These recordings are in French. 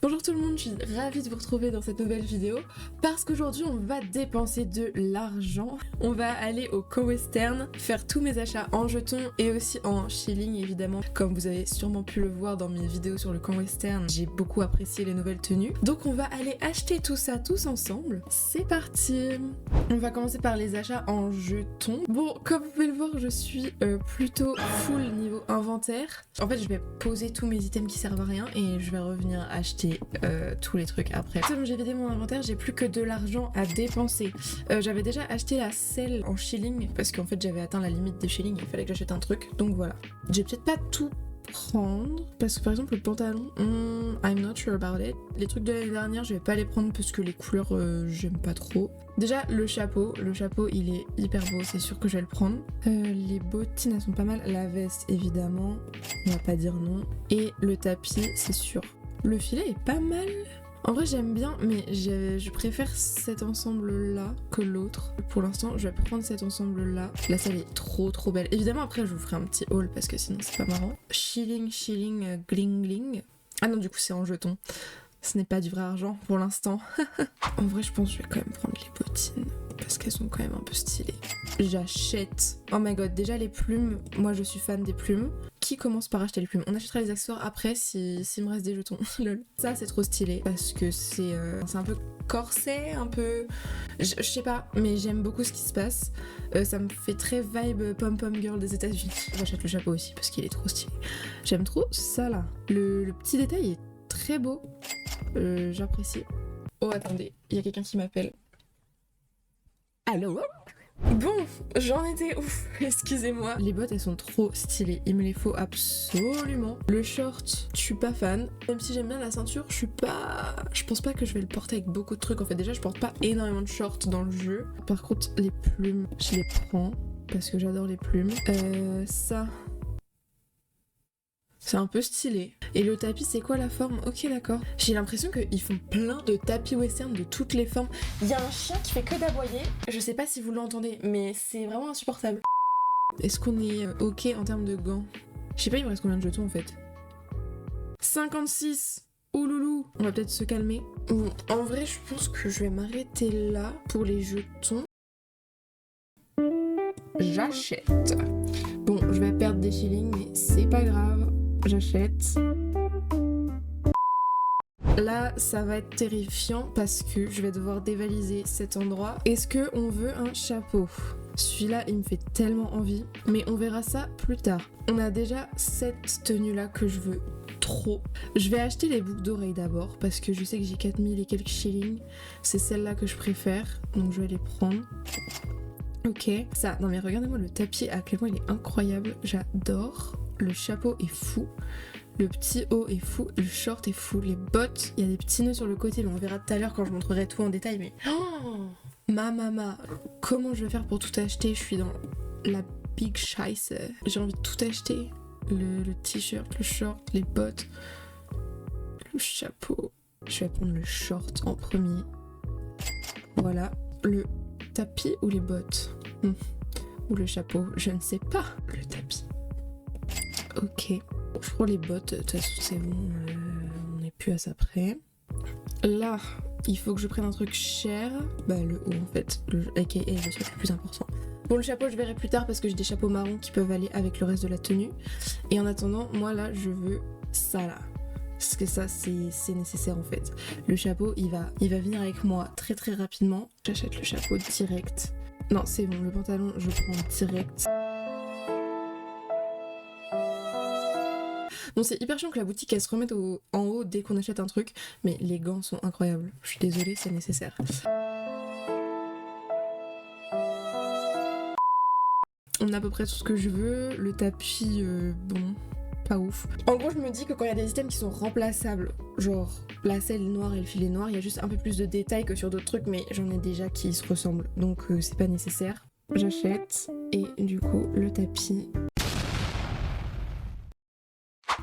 Bonjour tout le monde, je suis ravie de vous retrouver dans cette nouvelle vidéo parce qu'aujourd'hui on va dépenser de l'argent. On va aller au Co-Western, faire tous mes achats en jetons et aussi en shilling évidemment. Comme vous avez sûrement pu le voir dans mes vidéos sur le Co-Western, j'ai beaucoup apprécié les nouvelles tenues. Donc on va aller acheter tout ça tous ensemble. C'est parti! On va commencer par les achats en jetons. Bon, comme vous pouvez le voir, je suis plutôt full niveau inventaire. En fait, je vais poser tous mes items qui servent à rien et je vais revenir acheter tous les trucs après. Comme j'ai vidé mon inventaire, j'ai plus que de l'argent à dépenser. J'avais déjà acheté la selle en shilling parce qu'en fait j'avais atteint la limite des shillings, il fallait que j'achète un truc, donc voilà. J'ai peut-être pas tout prendre parce que par exemple le pantalon, I'm not sure about it. Les trucs de l'année dernière, je vais pas les prendre parce que les couleurs j'aime pas trop. Déjà le chapeau il est hyper beau, c'est sûr que je vais le prendre. Les bottines elles sont pas mal, la veste évidemment, on va pas dire non. Et le tapis c'est sûr. Le filet est pas mal. En vrai j'aime bien, mais je préfère cet ensemble là que l'autre. Pour l'instant je vais prendre cet ensemble là. La salle est trop belle. Évidemment après je vous ferai un petit haul parce que sinon c'est pas marrant. Shilling, gling. Ah non du coup c'est en jetons. Ce n'est pas du vrai argent pour l'instant. En vrai je pense que je vais quand même prendre les bottines parce qu'elles sont quand même un peu stylées. J'achète. Oh my god, déjà les plumes, moi je suis fan des plumes. Qui commence par acheter les plumes? On achètera les accessoires après s'il me reste des jetons. Lol. Ça c'est trop stylé parce que c'est un peu corset, un peu... Je sais pas, mais j'aime beaucoup ce qui se passe. Ça me fait très vibe pom-pom girl des États-Unis. J'achète le chapeau aussi parce qu'il est trop stylé. J'aime trop ça là. Le petit détail est très beau. J'apprécie. Oh attendez, il y a quelqu'un qui m'appelle. Allô? Bon, j'en étais ouf, excusez-moi. Les bottes elles sont trop stylées, il me les faut absolument. Le short, je suis pas fan. Même si j'aime bien la ceinture, je pense pas que je vais le porter avec beaucoup de trucs. En fait déjà je porte pas énormément de shorts dans le jeu. Par contre les plumes, je les prends parce que j'adore les plumes. Ça... c'est un peu stylé. Et le tapis, c'est quoi la forme? Ok, d'accord. J'ai l'impression qu'ils font plein de tapis western de toutes les formes. Il y a un chien qui fait que d'aboyer. Je sais pas si vous l'entendez, mais c'est vraiment insupportable. Est-ce qu'on est ok en termes de gants? Je sais pas, il me reste combien de jetons en fait? 56! Ouloulou! On va peut-être se calmer. En vrai, je pense que je vais m'arrêter là pour les jetons. J'achète. Bon, je vais perdre des shillings, mais c'est pas grave. J'achète. Là, ça va être terrifiant parce que je vais devoir dévaliser cet endroit. Est-ce qu'on veut un chapeau? Celui-là, il me fait tellement envie. Mais on verra ça plus tard. On a déjà cette tenue-là que je veux trop. Je vais acheter les boucles d'oreilles d'abord parce que je sais que j'ai 4000 et quelques shillings. C'est celle-là que je préfère. Donc je vais les prendre. Ok. Ça, non mais regardez-moi le tapis, à quel point il est incroyable. J'adore. Le chapeau est fou, le petit haut est fou, le short est fou, les bottes, il y a des petits nœuds sur le côté, mais on verra tout à l'heure quand je montrerai tout en détail, mais... Oh ma, comment je vais faire pour tout acheter? Je suis dans la big scheisse. J'ai envie de tout acheter. Le t-shirt, le short, les bottes, le chapeau. Je vais prendre le short en premier. Voilà. Le tapis ou les bottes? Ou le chapeau? Je ne sais pas. Le tapis. Ok, je prends les bottes, de toute façon c'est bon, on n'est plus à ça près. Là, il faut que je prenne un truc cher, bah le haut en fait, aka le truc le plus important. Bon, le chapeau je verrai plus tard parce que j'ai des chapeaux marrons qui peuvent aller avec le reste de la tenue. Et en attendant, moi là je veux ça là, parce que ça c'est nécessaire en fait. Le chapeau il va venir avec moi très rapidement. J'achète le chapeau direct. Non c'est bon, le pantalon je prends direct. Bon, c'est hyper chiant que la boutique elle se remette en haut dès qu'on achète un truc, mais les gants sont incroyables. Je suis désolée, c'est nécessaire. On a à peu près tout ce que je veux. Le tapis, bon, pas ouf. En gros, je me dis que quand il y a des items qui sont remplaçables, genre la selle noire et le filet noir, il y a juste un peu plus de détails que sur d'autres trucs, mais j'en ai déjà qui se ressemblent, donc c'est pas nécessaire. J'achète, et du coup, le tapis...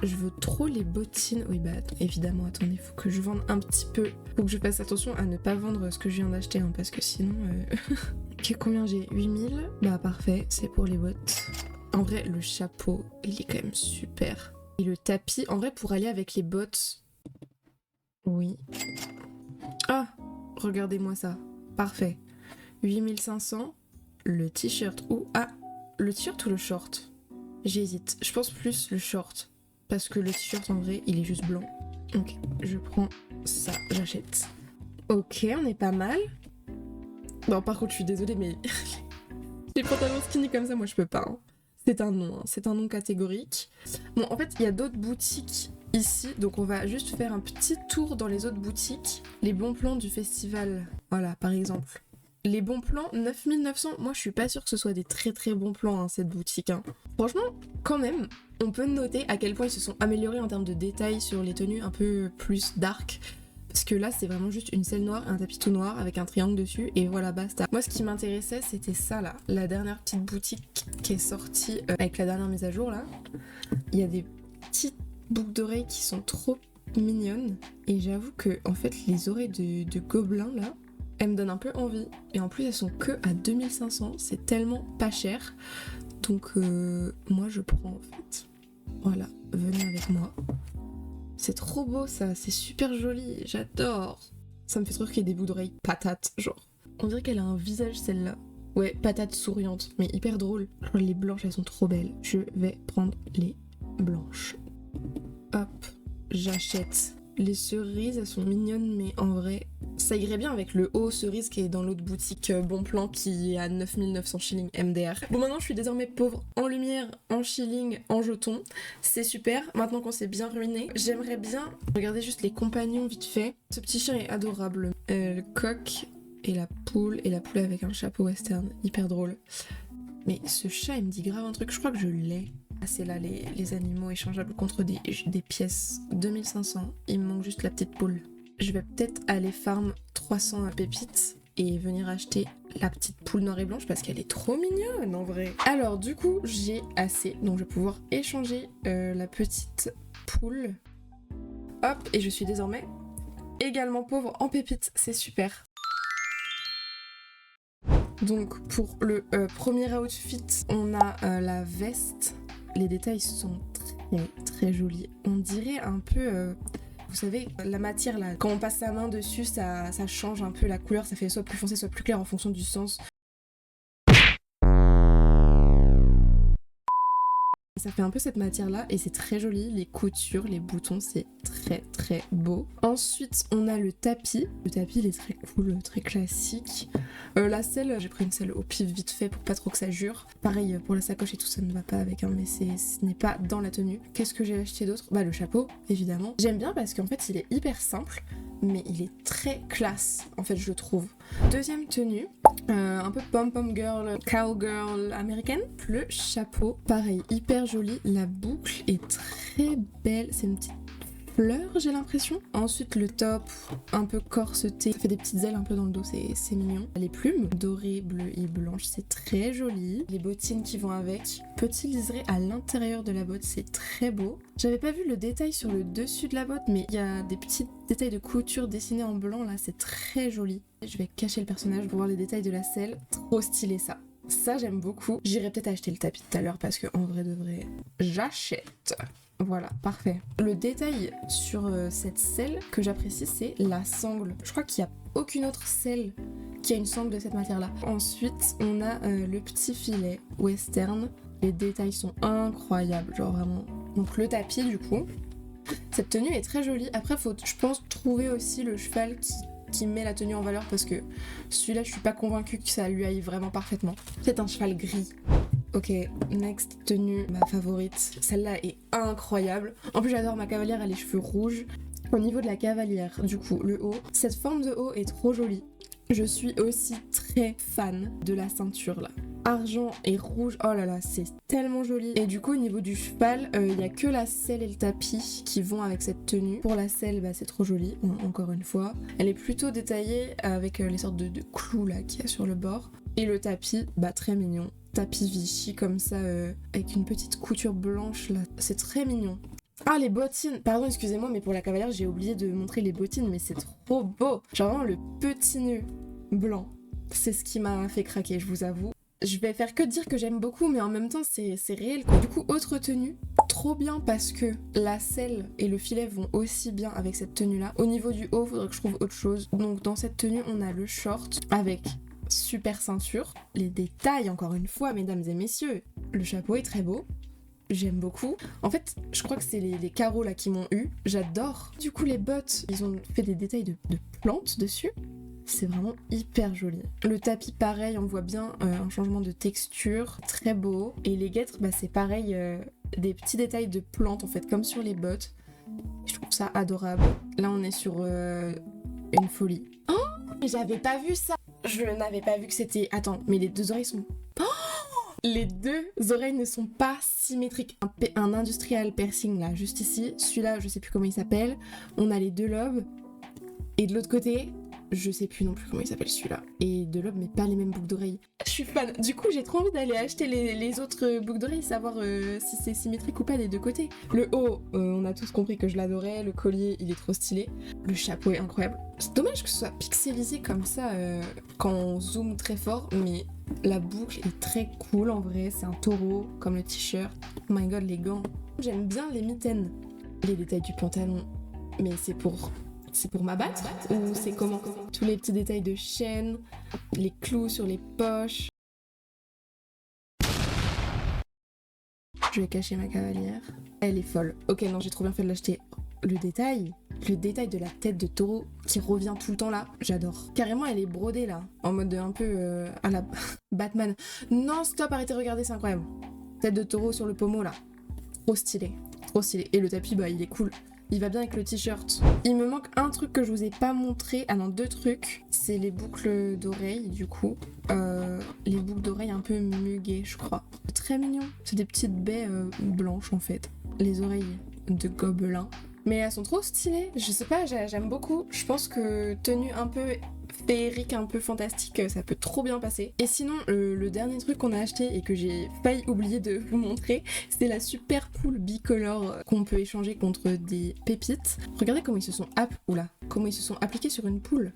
Je veux trop les bottines. Oui bah évidemment, attendez, faut que je vende un petit peu. Faut que je fasse attention à ne pas vendre ce que je viens d'acheter, hein, parce que sinon Combien j'ai? 8000. Bah parfait, c'est pour les bottes. En vrai, le chapeau, il est quand même super. Et le tapis, en vrai, pour aller avec les bottes... Oui. Ah, regardez-moi ça. Parfait. 8500. Le t-shirt ou... Ah, le t-shirt ou le short? J'hésite. Je pense plus le short. Parce que le t-shirt, en vrai, il est juste blanc. Ok, je prends ça, j'achète. Ok, on est pas mal. Bon, par contre, je suis désolée, mais... les pantalons skinny comme ça, moi, je peux pas. Hein. C'est un nom, hein. C'est un nom catégorique. Bon, en fait, il y a d'autres boutiques ici, donc on va juste faire un petit tour dans les autres boutiques. Les bons plans du festival, voilà, par exemple. Les bons plans, 9900, moi je suis pas sûre que ce soit des très très bons plans, hein, cette boutique. Hein. Franchement, quand même, on peut noter à quel point ils se sont améliorés en termes de détails sur les tenues un peu plus dark. Parce que là, c'est vraiment juste une selle noire, un tapis tout noir avec un triangle dessus, et voilà, basta. Moi, ce qui m'intéressait, c'était ça, là. La dernière petite boutique qui est sortie avec la dernière mise à jour, là. Il y a des petites boucles d'oreilles qui sont trop mignonnes. Et j'avoue que, en fait, les oreilles de gobelin, là, elles me donnent un peu envie. Et en plus, elles sont que à 2500. C'est tellement pas cher. Donc, moi, je prends, en fait. Voilà, venez avec moi. C'est trop beau ça, c'est super joli, j'adore. Ça me fait trop qu'il y ait des bouts d'oreilles patates, genre. On dirait qu'elle a un visage celle-là. Ouais, patate souriante, mais hyper drôle. Genre les blanches, elles sont trop belles. Je vais prendre les blanches. Hop, j'achète. Les cerises, elles sont mignonnes, mais en vrai, ça irait bien avec le haut cerise qui est dans l'autre boutique Bon Plan qui est à 9900 shillings MDR. Bon, maintenant je suis désormais pauvre en lumière, en shillings, en jetons. C'est super. Maintenant qu'on s'est bien ruiné, j'aimerais bien regarder juste les compagnons vite fait. Ce petit chien est adorable. Le coq et la poule avec un chapeau western. Hyper drôle. Mais ce chat, il me dit grave un truc. Je crois que je l'ai. Ah, c'est là les animaux échangeables contre des pièces. 2500. Il me manque juste la petite poule. Je vais peut-être aller farm 300 pépites et venir acheter la petite poule noire et blanche parce qu'elle est trop mignonne en vrai. Alors du coup, j'ai assez. Donc je vais pouvoir échanger la petite poule. Hop, et je suis désormais également pauvre en pépites. C'est super. Donc pour le premier outfit, on a la veste. Les détails sont très très jolis. On dirait un peu, vous savez, la matière là, quand on passe sa main dessus, ça change un peu la couleur, ça fait soit plus foncé, soit plus clair en fonction du sens. Ça fait un peu cette matière là et c'est très joli, les coutures, les boutons, c'est très très beau. Ensuite on a le tapis. Le tapis il est très cool, très classique. La selle, j'ai pris une selle au pif vite fait pour pas trop que ça jure. Pareil pour la sacoche et tout ça ne va pas avec, hein, mais ce n'est pas dans la tenue. Qu'est-ce que j'ai acheté d'autre? Bah le chapeau évidemment. J'aime bien parce qu'en fait il est hyper simple mais il est très classe en fait je trouve. Deuxième tenue, un peu pom-pom girl, cowgirl américaine. Le chapeau, pareil, hyper joli. La boucle est très belle, c'est une petite fleur j'ai l'impression. Ensuite le top, un peu corseté, ça fait des petites ailes un peu dans le dos, c'est mignon. Les plumes, dorées, bleues et blanches, c'est très joli. Les bottines qui vont avec, petit liseré à l'intérieur de la botte, c'est très beau. J'avais pas vu le détail sur le dessus de la botte, mais il y a des petits détails de couture dessinés en blanc là, c'est très joli. Je vais cacher le personnage pour voir les détails de la selle, trop stylé ça. Ça j'aime beaucoup. J'irai peut-être acheter le tapis tout à l'heure parce que en vrai de vrai, j'achète. Voilà, parfait. Le détail sur cette selle que j'apprécie, c'est la sangle. Je crois qu'il n'y a aucune autre selle qui a une sangle de cette matière-là. Ensuite, on a le petit filet western. Les détails sont incroyables, genre vraiment. Donc le tapis, du coup. Cette tenue est très jolie. Après, faut, je pense, trouver aussi le cheval qui met la tenue en valeur parce que celui-là, je suis pas convaincue que ça lui aille vraiment parfaitement. C'est un cheval gris. Ok, next tenue, ma favorite. Celle-là est incroyable. En plus, j'adore ma cavalière, elle a les cheveux rouges. Au niveau de la cavalière, du coup, le haut, cette forme de haut est trop jolie. Je suis aussi très fan de la ceinture là. Argent et rouge, oh là là, c'est tellement joli. Et du coup, au niveau du cheval, il n'y a que la selle et le tapis qui vont avec cette tenue. Pour la selle, bah, c'est trop joli, encore une fois. Elle est plutôt détaillée avec les sortes de clous là qu'il y a sur le bord. Et le tapis, bah très mignon. Tapis Vichy comme ça, avec une petite couture blanche là. C'est très mignon. Ah, les bottines, pardon, excusez-moi, mais pour la cavalière, j'ai oublié de montrer les bottines, mais c'est trop beau. Genre vraiment le petit nœud blanc. c'est ce qui m'a fait craquer, je vous avoue. Je vais faire que dire que j'aime beaucoup, mais en même temps, c'est réel, quoi. Du coup, autre tenue, trop bien parce que la selle et le filet vont aussi bien avec cette tenue-là. Au niveau du haut, faudrait que je trouve autre chose. Donc, dans cette tenue, on a le short avec super ceinture. Les détails, encore une fois, mesdames et messieurs. Le chapeau est très beau. J'aime beaucoup. En fait, je crois que c'est les carreaux là qui m'ont eu. J'adore. Du coup, les bottes, ils ont fait des détails de plantes dessus. C'est vraiment hyper joli. Le tapis, pareil, on voit bien un changement de texture, très beau. Et les guêtres, bah, c'est pareil, des petits détails de plantes en fait, comme sur les bottes. Je trouve ça adorable. Là, on est sur une folie. Oh, j'avais pas vu ça. Je n'avais pas vu que c'était... Attends, mais les deux oreilles sont... Oh, les deux oreilles ne sont pas symétriques. Un industrial piercing là, juste ici. Celui-là, je sais plus comment il s'appelle. On a les deux lobes. Et de l'autre côté... Je sais plus non plus comment il s'appelle celui-là. Et de l'homme, mais pas les mêmes boucles d'oreilles. Je suis fan. Du coup, j'ai trop envie d'aller acheter les autres boucles d'oreilles, savoir si c'est symétrique ou pas des deux côtés. Le haut, on a tous compris que je l'adorais. Le collier, il est trop stylé. Le chapeau est incroyable. C'est dommage que ce soit pixelisé comme ça quand on zoome très fort, mais la boucle est très cool en vrai. C'est un taureau, comme le t-shirt. Oh my god, les gants. J'aime bien les mitaines. Les détails du pantalon. Mais c'est pour m'abattre ou c'est comment? Tous les petits détails de chaîne, les clous sur les poches. Je vais cacher ma cavalière. Elle est folle. Ok, non, j'ai trop bien fait de l'acheter. Le détail de la tête de taureau qui revient tout le temps là, j'adore. Carrément, elle est brodée là, en mode un peu à la Batman. Non, stop, arrêtez de regarder, c'est incroyable. Tête de taureau sur le pommeau là. Trop stylé, trop stylé. Et le tapis, bah, il est cool. Il va bien avec le t-shirt. Il me manque un truc que je vous ai pas montré. Ah non, deux trucs. C'est les boucles d'oreilles, du coup. Les boucles d'oreilles un peu muguées, je crois. Très mignon. C'est des petites baies blanches, en fait. Les oreilles de gobelin. Mais elles sont trop stylées. Je sais pas, j'aime beaucoup. Je pense que tenue un peu féerique, un peu fantastique, ça peut trop bien passer. Et sinon, le dernier truc qu'on a acheté et que j'ai failli oublier de vous montrer, c'est la super poule bicolore qu'on peut échanger contre des pépites. Regardez comment ils se sont appliqués sur une poule.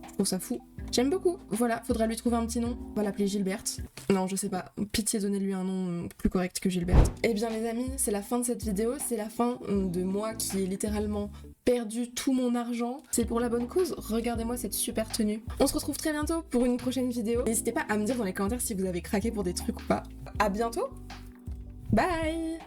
Je trouve ça fou. J'aime beaucoup. Voilà, faudra lui trouver un petit nom. On va l'appeler Gilberte. Non, je sais pas. Pitié, donnez-lui un nom plus correct que Gilberte. Eh bien les amis, c'est la fin de cette vidéo. C'est la fin de moi qui ai littéralement perdu tout mon argent. C'est pour la bonne cause. Regardez-moi cette super tenue. On se retrouve très bientôt pour une prochaine vidéo. N'hésitez pas à me dire dans les commentaires si vous avez craqué pour des trucs ou pas. À bientôt. Bye.